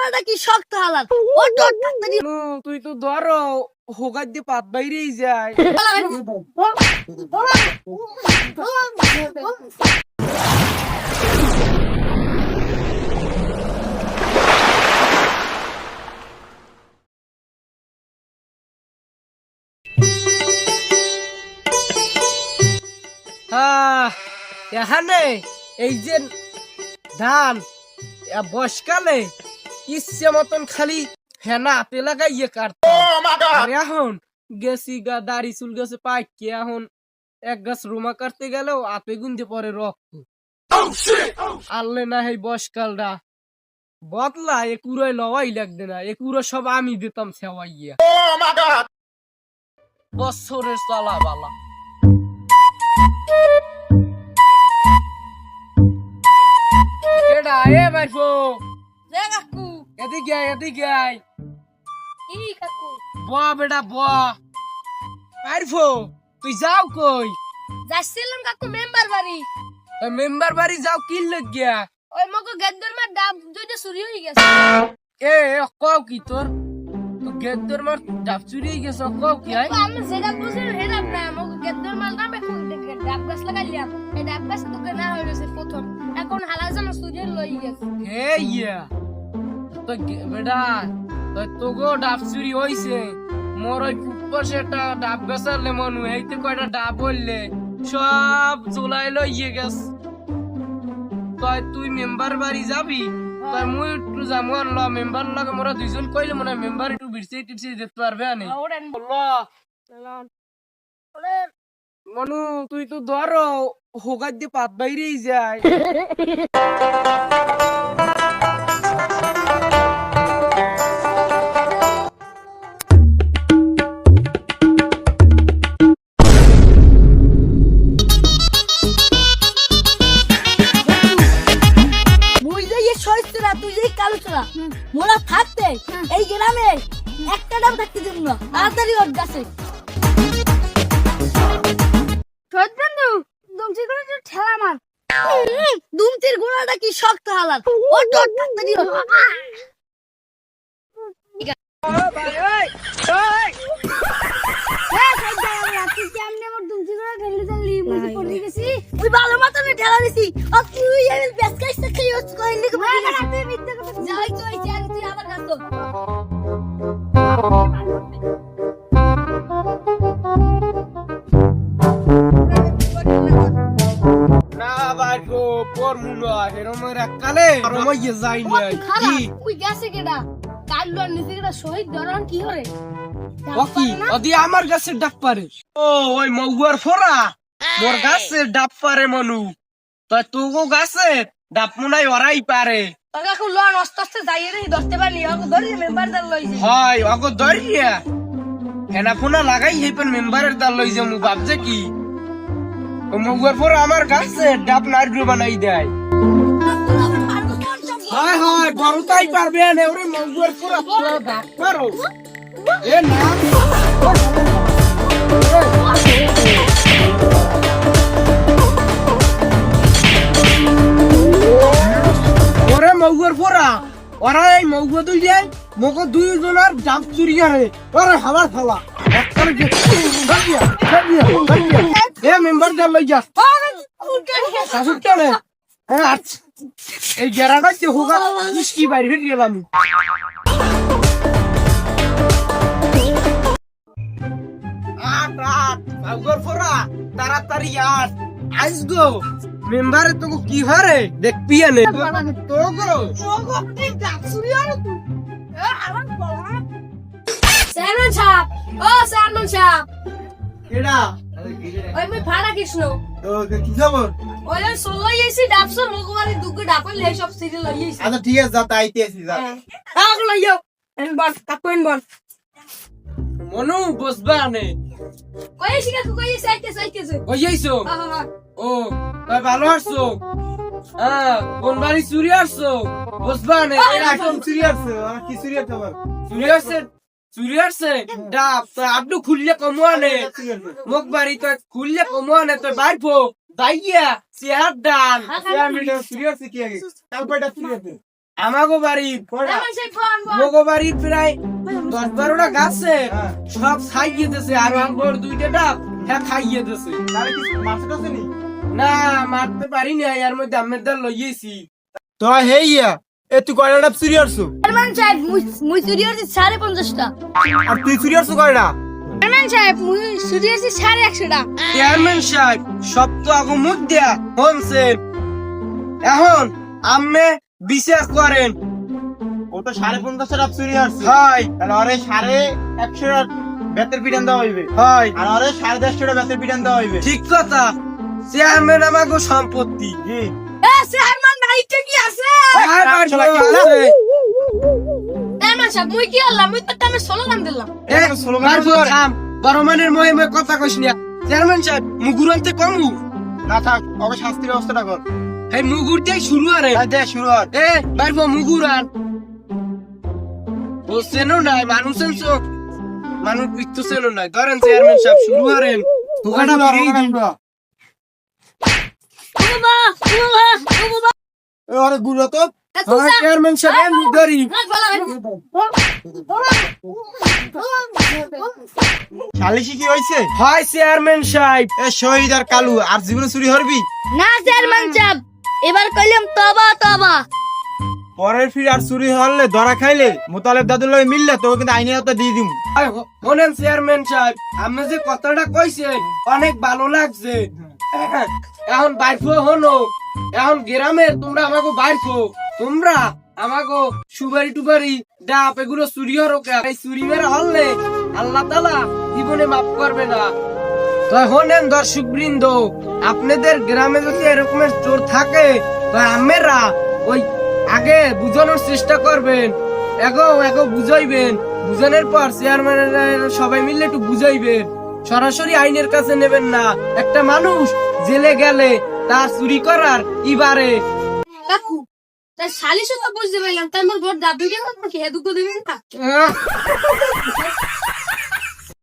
গোড়াটা কি শক্ত হালাল তুই তো ধরো হোগার দিয়ে পাত বাইরেই যায়। এখানে এই যে ধান বসকালে ইচ্ছে মতন খালি হেনা হাতে লাগাইয়ে কাটতো। আর এখন গেছি গা দাড়ি চুল গেছে পাইকে, এখন এক গাছ রুমা কাটতে গেলেও হাতে গুনতে পরে রক্ত। আনলে না এই বসকালটা বদলা এ কুড়াই লওয়াই লাগবে না, এ কুড়ো সব আমি দিতাম সেওয়াইয়া। বছরের চলা বালা কেডা এ বাইফো রে কাকু এদিকে আয়, এদিকে আয়। কি কাকু ব বেটা ব। বাইফো তুই যাও কই? যাচ্ছিলাম কাকু মেম্বার বাড়ি। মেম্বার বাড়ি যাও কি লাগিয়া? ওই মগো গেদ্দর মার ডাব দুইটা চুরি হয়ে গেছে। এ কও কি তোর তো গেদ্দর মার ডাব চুরি হয়ে গেছে, কও কি আই? আমি যেটা বুঝি সেটা না, মগো গেদ্দর মাল নামে ডাব গাছ লাগাইলাম, এই ডাব গাছ তো কেনা হয়ে গেছে প্রথম, এখন হালা যেন চুরি লই গেছে। হে ইয়া তো বেটা তো গো ডাব চুরি হইছে, মোর ওই ফুটপাশে একটা ডাব গাছালে মনু এইতে কয়টা ডাব বললে সব চুলাই লইয়ে গেছ। তুই মেম্বার বাড়ি যাবি? তাই মুই একটু যাবো ল মেম্বার লাগে, মোরা দুইজন কইলে মনে হয় মেম্বার একটু বিরসে টিপসে দিতে পারবে আনি। মনু তুই তো ধরো হোগার দিয়ে পাত বাইরেই যায়। মুই যে এই সইছরা তুই যে কালো ছড়া মোরা থাকতে এই গ্রামে একটা ডাব থাকতে দেব না, তাড়াতাড়ি ওর গাছে। সৎ বন্ধু দুমচির গোড়া তো ঠেলা মার। দুমচির গোড়াটা কি শক্ত হালাল, ওর তো তাড়াতাড়ি ওর। তুই ভালো মতন ঠেলা দিছি, আর তুই আমি বেশ কাইছে খাই হস কইলি কি বলি না, তুই মিথ্যা কথা যাই তুই চাল তুই আবার গাছ তো। না বাইকো পর মুনা এরমের এককালে রমাইয়ে যাই নাই কি তুই গেছে কেডা কাল্লো আর নিচে কেডা শহীদ দরন কি হরে ওকি ওদি আমার কাছে ডাক পারে। ও ওই মগুয়ার ফোরা মোর গাছে ডাব পারে মনু, তাই তোগো গাছে ডাব মুনাই ওরাই পারে। তোকে এখন লন আস্তে আস্তে যাইয়ে রে ধরতে পারলি, ওকে ধরি মেম্বার দল লইছে। হয় ওগো দরিয়া হেনা ফোনা লাগাই হেপেন মেম্বারের দাল লই যামু ভাবছে কি ও মগুয়ার ফোরা আমার গাছে ডাব নারগু বানাই দেয়। হয় হয় বড়টাই পারবে না ওরে মগুয়ার ফোরা ডাব পারো এ না ওরে মগুয়ার ফোরা ওরা এই মগুয়া দুই যায় মগো দুইজনের ডাব চুরি করে ওরে হাওয়া খাওয়া একবারে এ মেম্বার দল লই যা শাশুক চলে। হ্যাঁ আচ্ছা এই গেরাটা যে হোগা মিষ্টি বাইরে ফিরে গেলাম। তাড়াতাড়ি আর আইস গো মেম্বারে তো কি হারে দেখবি আনে তো গো স্যারন ছাপ ও স্যারন ছাপ কেডা ওই মই ভাড়া কৃষ্ণ তো কি খবর? ওই সলই এসি ডাবসর মগবারি দুগে ডাপল লে সব সিরিয়াল লই এসি। আচ্ছা ঠিক আছে যা তাইতে আসি যা আগ লইও এন বল কাপেন বল মনু বসবা আনে কই এসি কাকু কই এসি আইতেছে ওই যাইছো হ্যাঁ ও তাই ভালো আসছো। হ্যাঁ কোন বাড়ি চুরি আসছো বসবা আনে একদম সিরিয়াস কি সিরিয়াস খবর চুরি আসছে চুরি আসছে ডাব তো আড্ডু খুললে কমুয়ানে মুখ বাড়ি তো খুললে কমুয়ানে তো বাইরবো দাইয়া চেহার ডান সিরিয়াস কি আগে তারপর এটা সিরিয়াস আমাগো বাড়ি চেয়ারম্যান সাহেব ফোন মগো বাড়ির প্রায় 10-12টা গাছে সব খাইয়ে দিয়েছে আর আমার দুইটা ডাব হ্যাঁ খাইয়ে দিয়েছে। তাহলে কি মারতে টাছে নি? না মারতে পারি না, এর মধ্যে আমের ডাল লইয়েছি। তো হেইয়া এ তুই কয়টা ডাব চুরি করছো? সাহেব মুই চুরি হয়েছি 50টা। আর তুই চুরি করছো কয়টা? চেয়ারম্যান সাহেব মুই চুরি হয়েছি 150টা। চেয়ারম্যান সাহেব সব তো আগো মুখ দেয়া হনছেন, এখন আম্মে বিশ্বাস করেন। ও তো 50.5 ডাব চুরি করছে। হয় তাহলে ওরে 150 বেতের পিটান দেওয়া হইবে, হয় আর ওরে 150 বেতের পিটান দেওয়া হইবে। ঠিক কথা, চেয়ারম্যান আমাগো সম্পত্তি। জি চেয়ারম্যান ভাইটা কি আছে? আর বাড়বো আছে। চেয়ারম্যান সাহেব মুই কি হলাম? মুই তো টাইমে 16 দাম দিলাম। এ, এরকম স্লোগান বাড়বো করে। থাম, বড় মানের মহিমে কথা কইস না। চেয়ারম্যান সাহেব মুগুরানতে কমু, না থাক, ওকে শাস্তির ব্যবস্থাটা কর। এই মুগুর দিয়ে শুরু আরে। তাই দে শুরু কর। এ বাড়বো মুগুরান বসছেনও নাই, মানুষ পিকতেছেনও নাই। ধরেন চেয়ারম্যান সাহেব শুরু করেন। দোকানটা ফিরেই দিন। বাবা বাবা এ ওরে গুলো তো হ্যাঁ, চেয়ারম্যান সাহেব আমি ধরি। শালিশি কি হইছে? হয় চেয়ারম্যান সাহেব। এ শহীদ আর কালু আর জীবনে চুরি হরবি? না চেয়ারম্যান সাহেব, এবার কইলাম তবা তবা। পরের ফির আর চুরি হলে ধরা খাইলে মোতালেব দাদুর লগে মিললে তোকে কিন্তু আইনের হাতে দিয়ে দিমু। শোনেন চেয়ারম্যান সাহেব, আপনি যে কথাটা কইছেন অনেক ভালো লাগছে। এখন বাইফো হনো, এখন গ্রামে তোমরা আমাকে বাইফো, তোমরা আমাকে সুবারি টুবারি ডাব এগুলো চুরি হরো কে? এই চুরি মেরে হলে আল্লাহ তাআলা জীবনে মাফ করবে না। তো শোনেন দর্শক বৃন্দ, আপনাদের গ্রামে যদি এরকমের চোর থাকে তো আমরা ওই আগে বুঝানোর চেষ্টা করবেন, এগো বুঝাইবেন, বুঝানোর পর চেয়ারম্যানের সবাই মিলে একটু বুঝাইবেন, সরাসরি আইনের কাছে নেবেন না। একটা মানুষ জেলে গেলে তার চুরি করার ইবারে। কাকু তাই শালিশও তো বুঝতে পারলাম, তাই মোর বড় দাবি কেন কি হে দুটো দিবেন না?